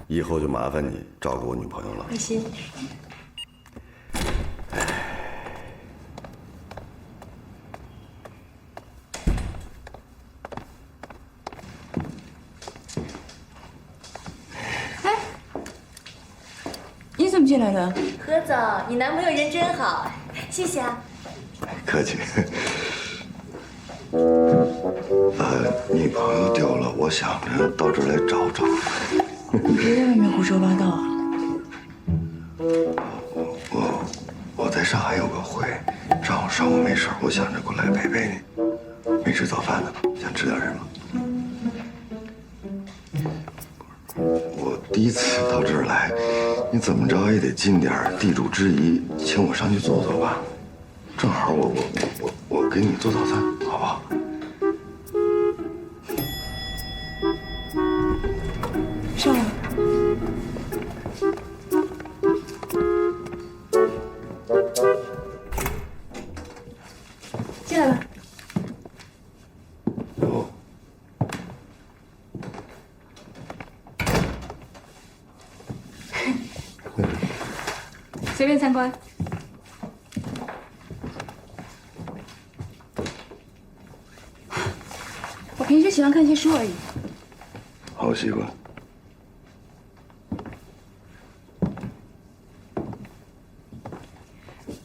以后就麻烦你照顾我女朋友了。放心。哎，你怎么进来的？何总，你男朋友人真好，谢谢啊。客气。女朋友丢了，我想着到这儿来找找。你别在外面胡说八道啊！我在上海有个会，上午没事，我想着过来陪陪你。没吃早饭呢，想吃点什么？我第一次到这儿来，你怎么着也得尽点地主之谊，请我上去坐坐吧。正好我给你做早餐，好不好？上来。进来吧。哦。随便参观。我平时喜欢看些书而已。好习惯。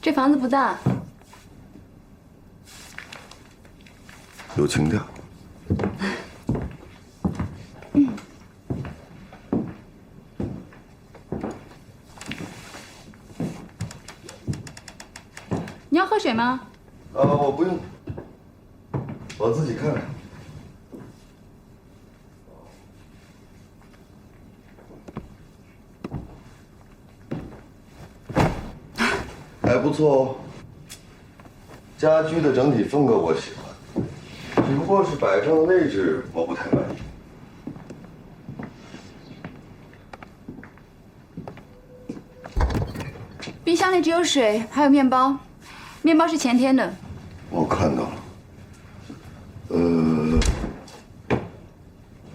这房子不大，有情调。你要喝水吗？我不用，我自己看看。还不错哦，家居的整体风格我喜欢，只不过是摆放的位置我不太满意。冰箱里只有水，还有面包，面包是前天的。我看到了，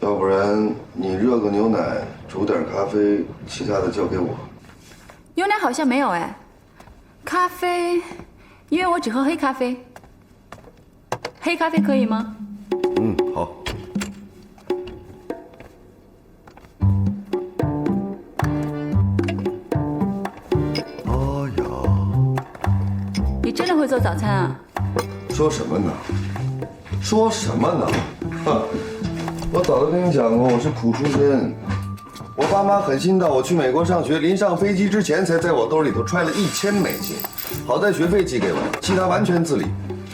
要不然你热个牛奶，煮点咖啡，其他的交给我。牛奶好像没有哎。咖啡，因为我只喝黑咖啡。黑咖啡可以吗？好。哦呀，你真的会做早餐啊？说什么呢？说什么呢？哼，我早就跟你讲过，我是苦出身。我爸妈狠心到我去美国上学，临上飞机之前才在我兜里头揣了$1000，好在学费寄给我，其他完全自理，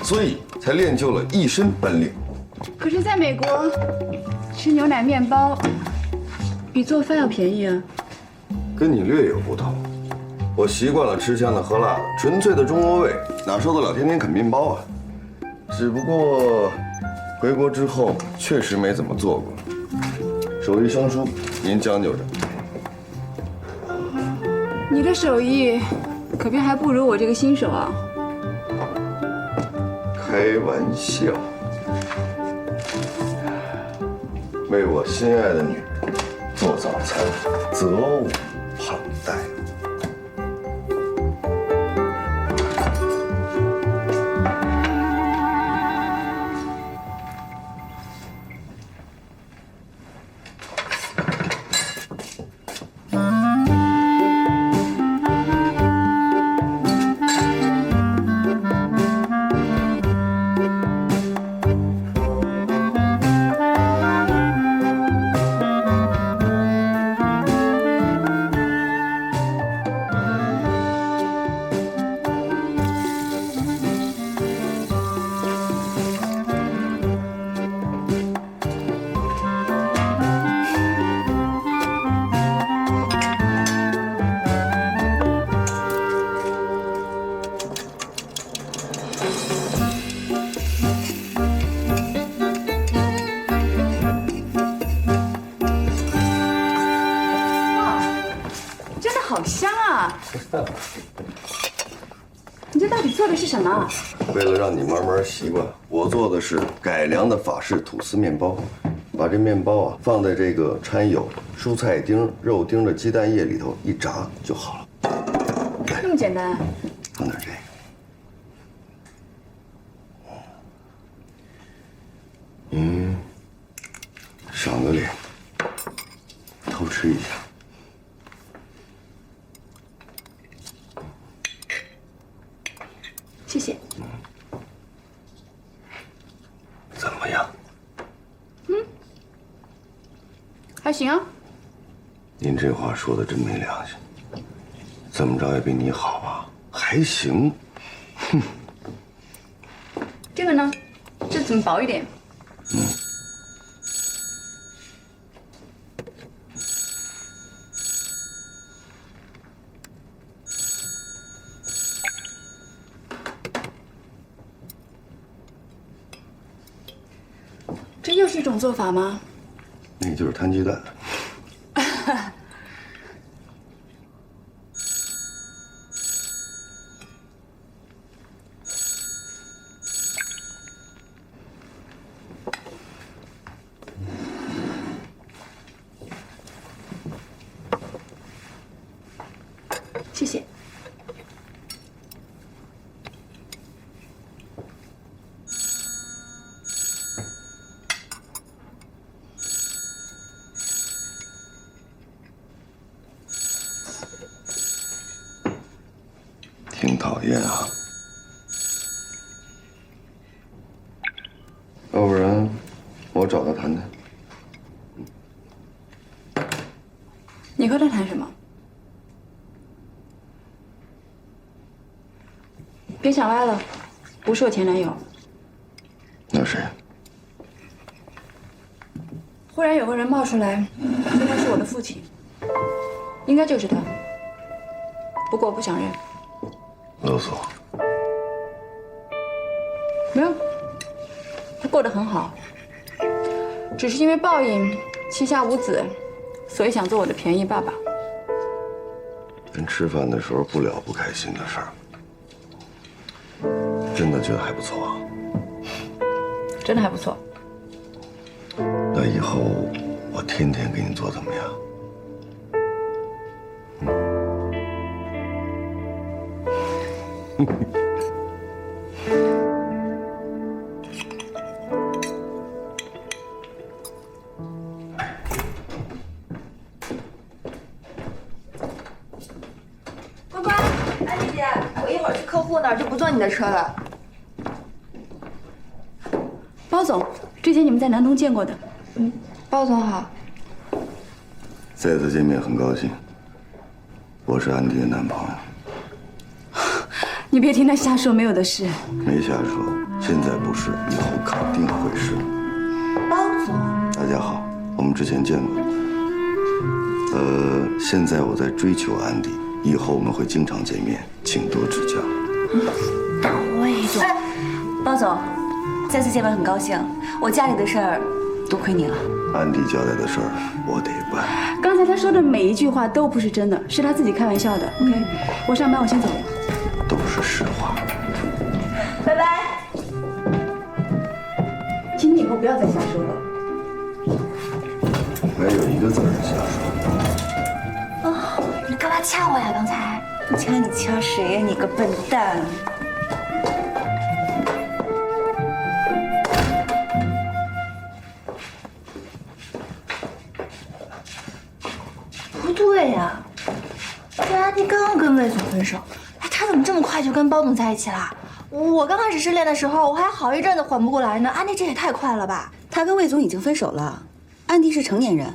所以才练就了一身本领。可是在美国，吃牛奶面包比做饭要便宜啊。跟你略有不同，我习惯了吃香的喝辣的，纯粹的中国胃，哪受得了天天啃面包啊？只不过回国之后确实没怎么做过，手艺生疏，您将就着。你的手艺可别还不如我这个新手啊！开玩笑，为我心爱的女人做早餐，责无旁贷。好香啊！你这到底做的是什么？为了让你慢慢习惯，我做的是改良的法式吐司面包。把这面包啊放在这个掺有蔬菜丁、肉丁的鸡蛋液里头一炸就好了。那么简单？放点这个。赏个脸，偷吃一下。谢谢。怎么样？还行啊。您这话说的真没良心，怎么着也比你好吧？还行。这个呢？这怎么薄一点？这又是一种做法吗？那就是摊鸡蛋。谢谢。挺讨厌啊。要不然我找他谈谈。你和他谈什么？别想歪了，不是我前男友。那谁？忽然有个人冒出来，说他是我的父亲，应该就是他。不过我不想认。勒索？没有，他过得很好，只是因为报应，膝下无子，所以想做我的便宜爸爸。跟吃饭的时候不聊不开心的事儿，真的觉得还不错啊。真的还不错。那以后我天天给你做怎么样？乖乖，安妮姐，我一会儿去客户那儿就不坐你的车了。包总，之前你们在南通见过的。包总好。再次见面很高兴。我是安迪的男朋友。你别听他瞎说，没有的事。没瞎说，现在不是，以后肯定会是。包总，大家好，我们之前见过。现在我在追求安迪，以后我们会经常见面，请多指教。魏总，包总，再次见面很高兴。我家里的事儿，多亏你了。安迪交代的事儿，我得办。刚才他说的每一句话都不是真的，是他自己开玩笑的。OK，我上班，我先走了。都是实话。拜拜。请你以后不要再瞎说了。没有一个字儿是瞎说。你干嘛掐我呀？刚才不掐你掐谁呀？你个笨蛋！不对呀，这安迪刚跟魏总分手，他怎么这么快就跟包总在一起了？我刚开始失恋的时候，我还好一阵子缓不过来呢。安迪这也太快了吧！他跟魏总已经分手了。安迪是成年人，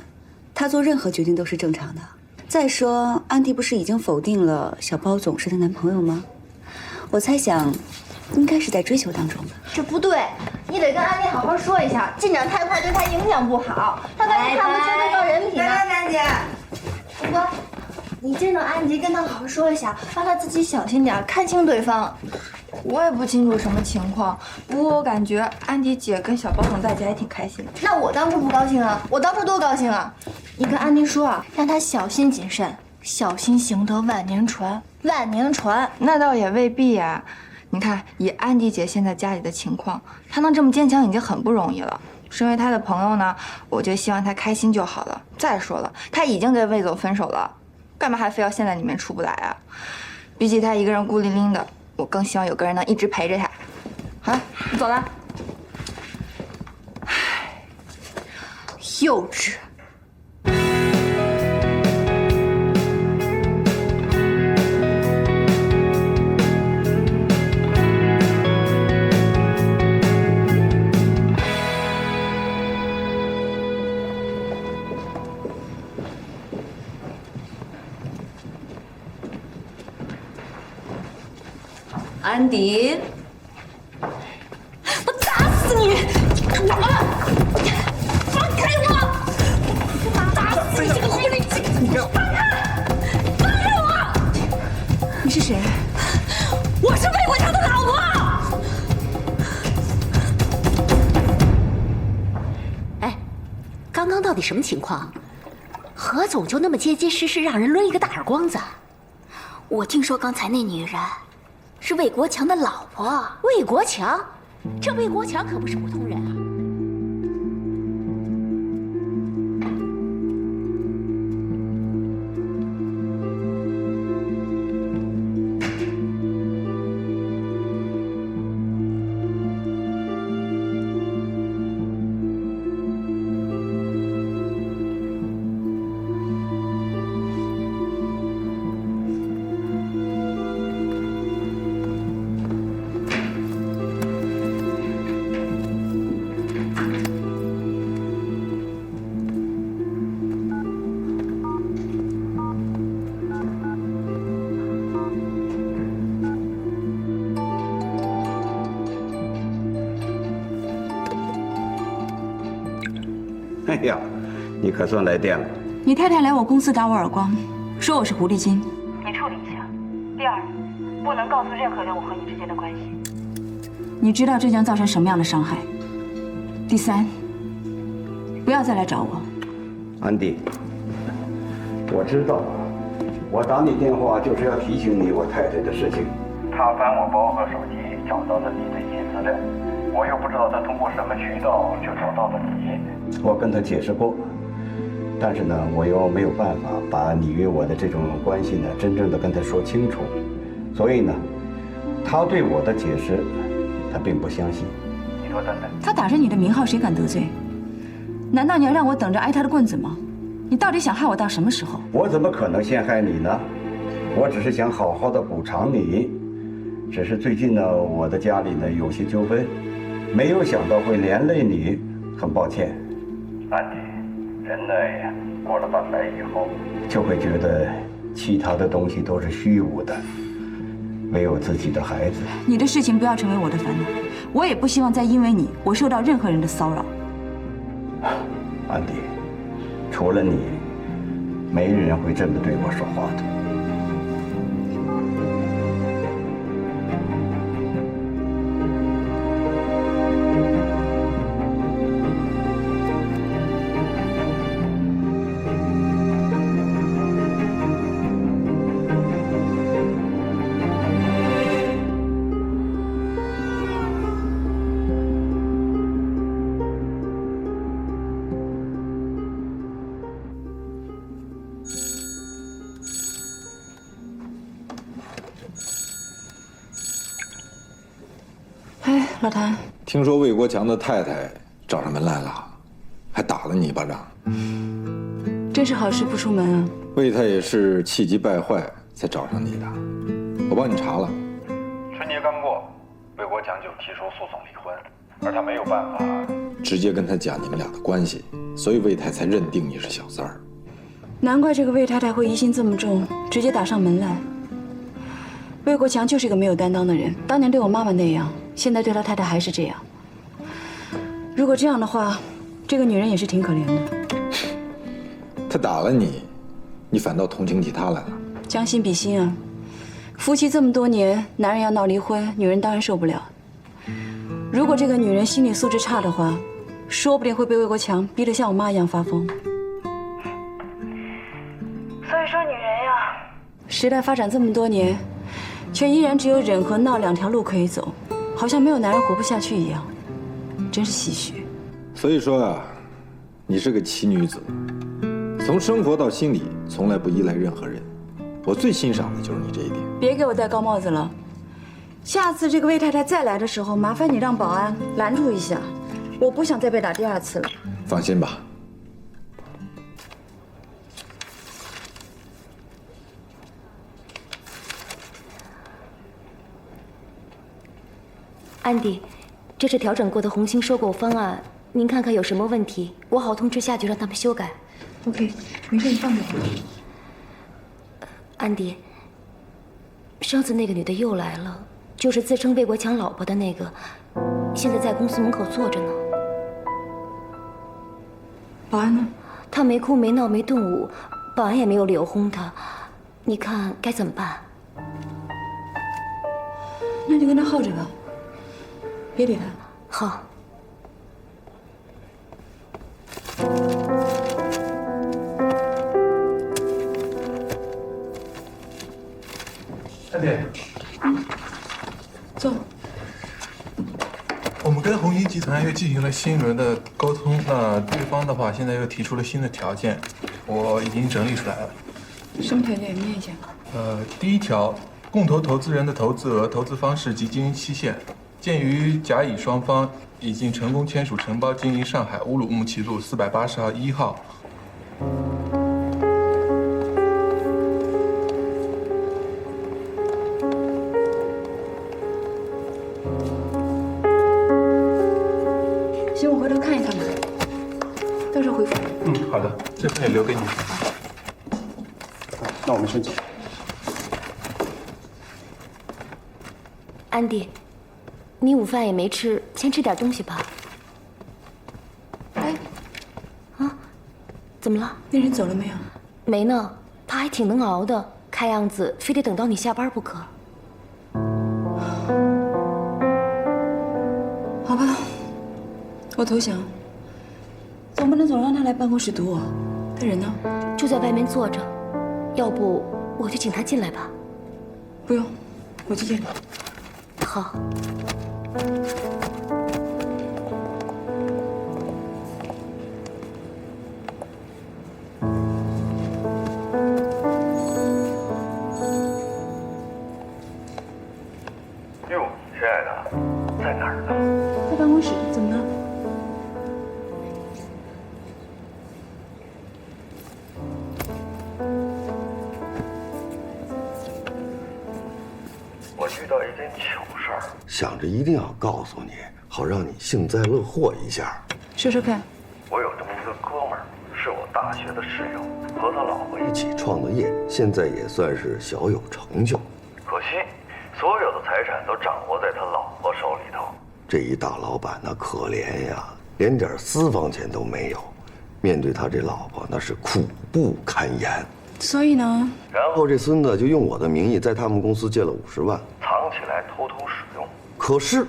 他做任何决定都是正常的。再说，安迪不是已经否定了小包总是她男朋友吗？我猜想，应该是在追求当中吧。这不对，你得跟安迪好好说一下，进展太快对他影响不好。他万一看不清对方人品呢？安迪，不过，你见到安迪跟他好好说一下，让他自己小心点，看清对方。我也不清楚什么情况，不过我感觉安迪姐跟小包总在一起还挺开心的。那我当初不高兴啊，我当初多高兴啊！你跟安迪说啊，让他小心谨慎，小心行得万年船，万年船。那倒也未必呀，你看以安迪姐现在家里的情况，她能这么坚强已经很不容易了。身为他的朋友呢，我就希望他开心就好了。再说了，他已经跟魏总分手了，干嘛还非要陷在里面出不来啊？比起他一个人孤零零的，我更希望有个人能一直陪着他。好了，我走了。幼稚。安迪，我打死你！你干嘛？放开我！我打死你这个狐狸精！放开！放开我！你是谁？我是魏国强的老婆。哎，刚刚到底什么情况？何总就那么结结实实让人抡一个大耳光子？我听说刚才那女人是魏国强的老婆。魏国强，这魏国强可不是普通人啊！哎呀，你可算来电了。你太太来我公司打我耳光，说我是狐狸精。你处理一下。第二，不能告诉任何人我和你之间的关系。你知道这将造成什么样的伤害？第三，不要再来找我。安迪，我知道，我打你电话就是要提醒你我太太的事情。她翻我包和手机找到了你的一些资料，我又不知道她通过什么渠道就找到了你。我跟她解释过，但是呢，我又没有办法把你与我的这种关系呢，真正的跟她说清楚，所以呢，她对我的解释，她并不相信。你说对不对？他打着你的名号，谁敢得罪？难道你要让我等着挨他的棍子吗？你到底想害我到什么时候？我怎么可能陷害你呢？我只是想好好的补偿你。只是最近呢，我的家里呢有些纠纷，没有想到会连累你，很抱歉。安迪，人呢过了半百以后，就会觉得其他的东西都是虚无的，唯有自己的孩子。你的事情不要成为我的烦恼，我也不希望再因为你我受到任何人的骚扰。安迪，除了你，没人会这么对我说话的。哎，老谭，听说魏国强的太太找上门来了，还打了你一巴掌。真是好事不出门啊！魏太也是气急败坏才找上你的，我帮你查了。春节刚过，魏国强就提出诉讼离婚，而他没有办法直接跟他讲你们俩的关系，所以魏太才认定你是小三儿。难怪这个魏太太会疑心这么重，直接打上门来。魏国强就是一个没有担当的人，当年对我妈妈那样，现在对他太太还是这样。如果这样的话，这个女人也是挺可怜的。他打了你，你反倒同情起他来了。将心比心啊，夫妻这么多年，男人要闹离婚，女人当然受不了。如果这个女人心理素质差的话，说不定会被魏国强逼得像我妈一样发疯。所以说，女人呀，时代发展这么多年，却依然只有忍和闹两条路可以走，好像没有男人活不下去一样，真是唏嘘。所以说啊，你是个奇女子，从生活到心理从来不依赖任何人。我最欣赏的就是你这一点。别给我戴高帽子了。下次这个魏太太再来的时候，麻烦你让保安拦住一下，我不想再被打第2次了。放心吧。安迪，这是调整过的红星收购方案，您看看有什么问题，我好通知下去让他们修改。OK， 没事，你放着。安迪，上次那个女的又来了，就是自称魏国强老婆的那个，现在在公司门口坐着呢。保安呢？她没哭没闹没动武，保安也没有理由轰她，你看该怎么办？那就跟他耗着吧，别理他。好。安迪，走。我们跟红星集团又进行了新一轮的沟通，那对方的话现在又提出了新的条件，我已经整理出来了。什么条件？你念一下。第一条，共同投资人的投资额、投资方式及经营期限，鉴于甲乙双方已经成功签署承包经营上海乌鲁木齐路480号1号。行，我回头看一看吧，到时候回复你。好的，这份也留给你。那我们先走。安迪，你午饭也没吃，先吃点东西吧。哎，啊，怎么了？那人走了没有？没呢，他还挺能熬的，看样子非得等到你下班不可。好吧，我投降。总不能总让他来办公室堵我。他人呢？就在外面坐着，要不我就请他进来吧。不用，我去见他。好。哟，亲爱的，在哪儿呢？在办公室，怎么了？我遇到一件糗事儿，想着一定要告诉你，好让你幸灾乐祸一下。说说看。我有这么一个哥们儿，是我大学的室友，和他老婆一起创的业，现在也算是小有成就。可惜，所有的财产都掌握在他老婆手里头。这一大老板那可怜呀，连点私房钱都没有，面对他这老婆那是苦不堪言。所以呢？然后这孙子就用我的名义在他们公司借了50万，藏起来偷偷使用。可是，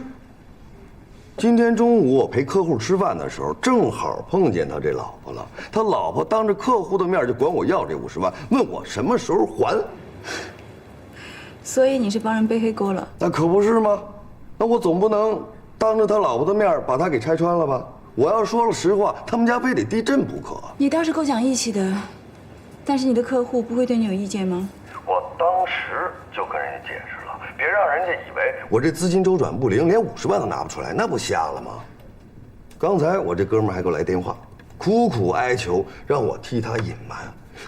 今天中午我陪客户吃饭的时候，正好碰见他这老婆了。他老婆当着客户的面就管我要这50万，问我什么时候还。所以你是帮人背黑锅了？那可不是吗？那我总不能当着他老婆的面把他给拆穿了吧？我要说了实话，他们家非得地震不可。你倒是够讲义气的，但是你的客户不会对你有意见吗？我当时就跟人家解释了，别让人家以为我这资金周转不灵，连50万都拿不出来，那不瞎了吗？刚才我这哥们还给我来电话，苦苦哀求让我替他隐瞒，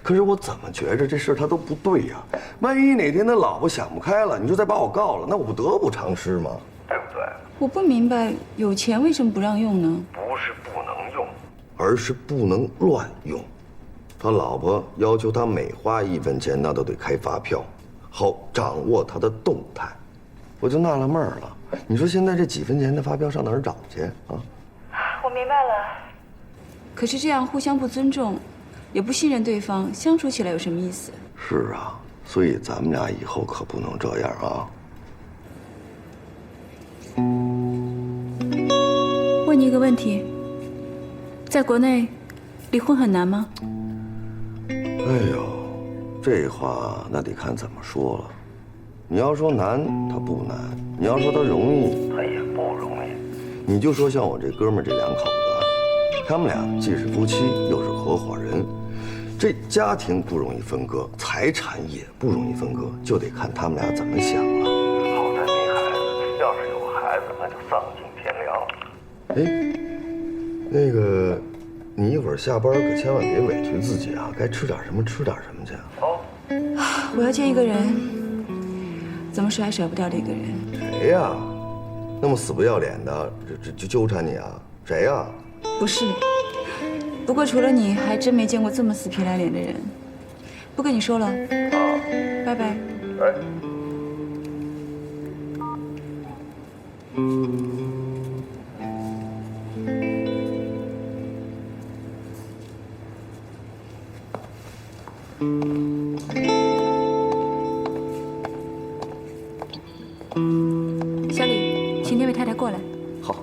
可是我怎么觉着这事他都不对呀？万一哪天他老婆想不开了，你就再把我告了，那我不得不偿失吗？对不对？我不明白，有钱为什么不让用呢？不是不能用，而是不能乱用。他老婆要求他每花1分钱，那都得开发票，好掌握他的动态。我就纳了闷了，你说现在这几分钱的发票上哪儿找去啊？我明白了。可是这样互相不尊重，也不信任对方，相处起来有什么意思？是啊，所以咱们俩以后可不能这样啊。问你一个问题，在国内，离婚很难吗？哎呦，这话那得看怎么说了。你要说难，它不难；你要说它容易，它也不容易。你就说像我这哥们儿这2口子，他们俩既是夫妻，又是合伙人，这家庭不容易分割，财产也不容易分割，就得看他们俩怎么想了。好在没孩子，要是有孩子，那就丧尽天良。哎，那个，你一会儿下班可千万别委屈自己啊，该吃点什么吃点什么去。哦，我要见一个人，怎么甩也甩不掉的一个人。谁呀？那么死不要脸的，这纠缠你啊？谁呀？不是，不过除了你，还真没见过这么死皮赖脸的人。不跟你说了，拜拜。哎。小李，请那位太太过来。好。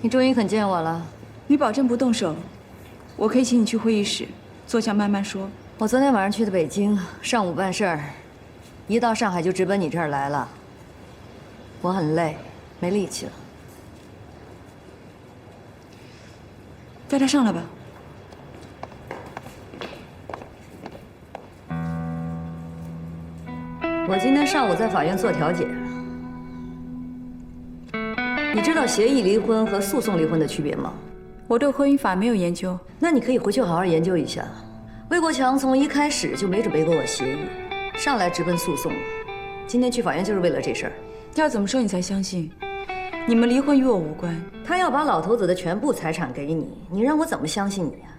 你终于肯见我了。你保证不动手，我可以请你去会议室，坐下慢慢说。我昨天晚上去的北京，上午办事儿，一到上海就直奔你这儿来了。我很累，没力气了。带他上来吧。我今天上午在法院做调解。你知道协议离婚和诉讼离婚的区别吗？我对婚姻法没有研究。那你可以回去好好研究一下。魏国强从一开始就没准备跟我协议，上来直奔诉讼。今天去法院就是为了这事儿。要怎么说你才相信？你们离婚与我无关。他要把老头子的全部财产给你，你让我怎么相信你啊？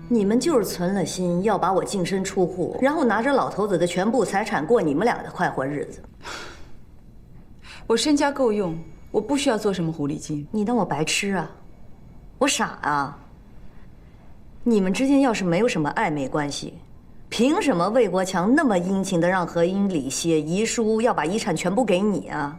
你们就是存了心要把我净身出户，然后拿着老头子的全部财产过你们俩的快活日子。我身家够用，我不需要做什么狐狸精。你当我白痴啊？我傻啊？你们之间要是没有什么暧昧关系，凭什么魏国强那么殷勤的让何英礼写遗书，要把遗产全部给你啊？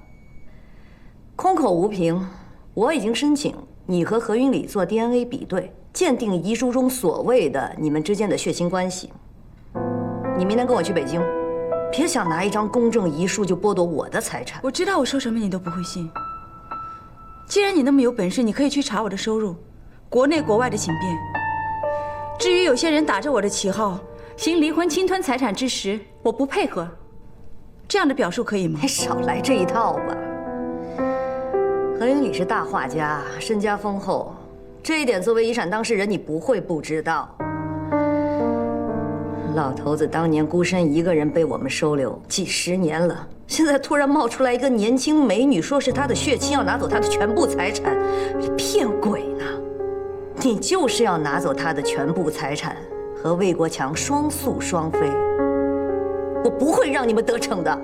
空口无凭，我已经申请你和何云礼做 DNA 比对，鉴定遗书中所谓的你们之间的血亲关系。你明天跟我去北京，别想拿一张公证遗书就剥夺我的财产。我知道我说什么你都不会信。既然你那么有本事，你可以去查我的收入，国内国外的请便。至于有些人打着我的旗号行离婚侵吞财产之实，我不配合。这样的表述可以吗？你少来这一套吧。何云礼是大画家，身家丰厚，这一点作为遗产当事人你不会不知道。老头子当年孤身一个人被我们收留几十年了，现在突然冒出来一个年轻美女，说是他的血亲，要拿走他的全部财产，骗鬼呢！你就是要拿走他的全部财产，和魏国强双宿双飞。我不会让你们得逞的。